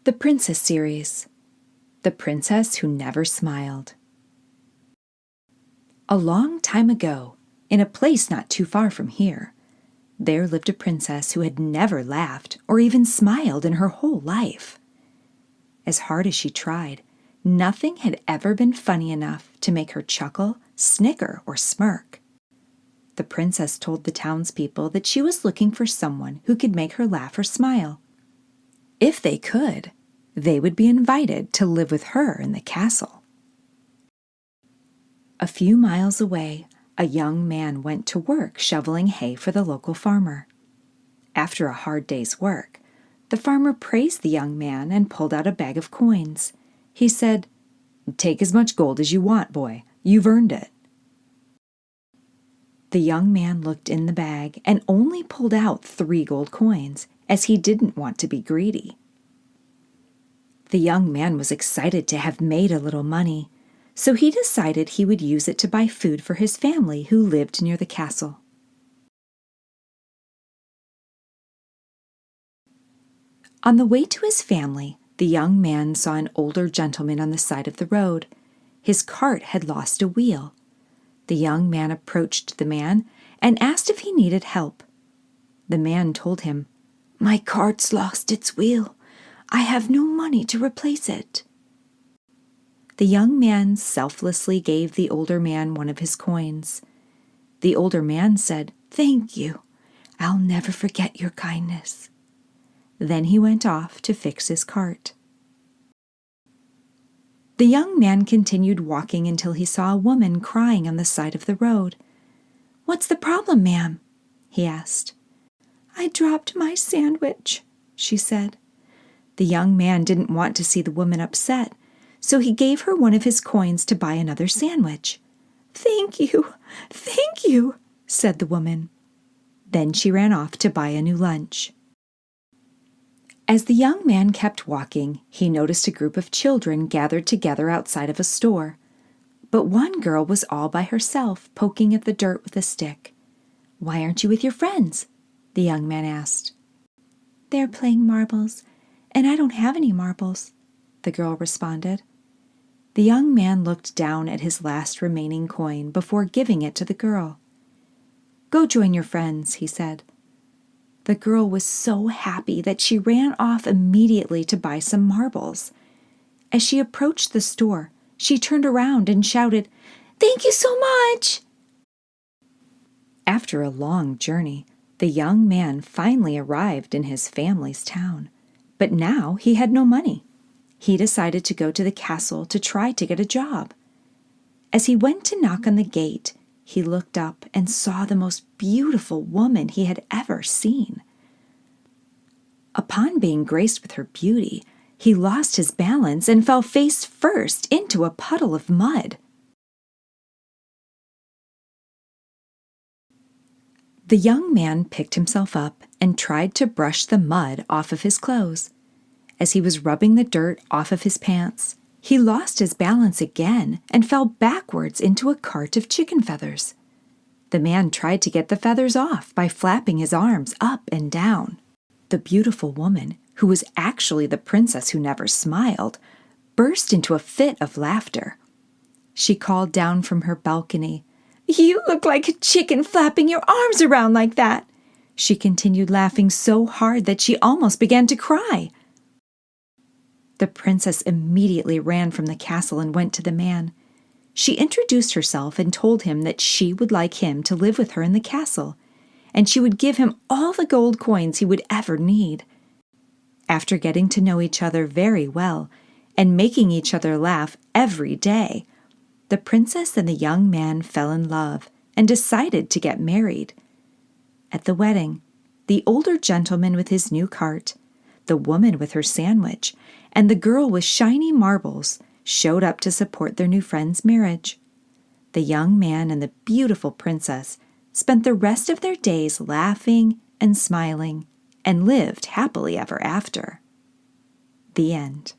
The Princess Series, The Princess Who Never Smiled. A long time ago, in a place not too far from here, there lived a princess who had never laughed or even smiled in her whole life. As hard as she tried, nothing had ever been funny enough to make her chuckle, snicker, or smirk. The princess told the townspeople that she was looking for someone who could make her laugh or smile. If they could, they would be invited to live with her in the castle. A few miles away, a young man went to work shoveling hay for the local farmer. After a hard day's work, the farmer praised the young man and pulled out a bag of coins. He said, "Take as much gold as you want, boy. You've earned it." The young man looked in the bag and only pulled out 3 gold coins, as he didn't want to be greedy. The young man was excited to have made a little money, so he decided he would use it to buy food for his family who lived near the castle. On the way to his family, the young man saw an older gentleman on the side of the road. His cart had lost a wheel. The young man approached the man and asked if he needed help. The man told him, "My cart's lost its wheel. I have no money to replace it." The young man selflessly gave the older man one of his coins. The older man said, "Thank you. I'll never forget your kindness." Then he went off to fix his cart. The young man continued walking until he saw a woman crying on the side of the road. "What's the problem, ma'am?" he asked. "I dropped my sandwich," she said. The young man didn't want to see the woman upset, so he gave her one of his coins to buy another sandwich. Thank you," said the woman. Then she ran off to buy a new lunch. As the young man kept walking, he noticed a group of children gathered together outside of a store. But one girl was all by herself, poking at the dirt with a stick. "Why aren't you with your friends?" the young man asked. "They're playing marbles, and I don't have any marbles," the girl responded. The young man looked down at his last remaining coin before giving it to the girl. "Go join your friends," he said. The girl was so happy that she ran off immediately to buy some marbles. As she approached the store, she turned around and shouted, "Thank you so much!" After a long journey, the young man finally arrived in his family's town. But now he had no money. He decided to go to the castle to try to get a job. As he went to knock on the gate, he looked up and saw the most beautiful woman he had ever seen. Upon being graced with her beauty, he lost his balance and fell face first into a puddle of mud. The young man picked himself up and tried to brush the mud off of his clothes. As he was rubbing the dirt off of his pants, he lost his balance again and fell backwards into a cart of chicken feathers. The man tried to get the feathers off by flapping his arms up and down. The beautiful woman, who was actually the princess who never smiled, burst into a fit of laughter. She called down from her balcony, "You look like a chicken flapping your arms around like that." She continued laughing so hard that she almost began to cry. The princess immediately ran from the castle and went to the man. She introduced herself and told him that she would like him to live with her in the castle, and she would give him all the gold coins he would ever need. After getting to know each other very well and making each other laugh every day, the princess and the young man fell in love and decided to get married. At the wedding, the older gentleman with his new cart, the woman with her sandwich, and the girl with shiny marbles showed up to support their new friend's marriage. The young man and the beautiful princess spent the rest of their days laughing and smiling and lived happily ever after. The end.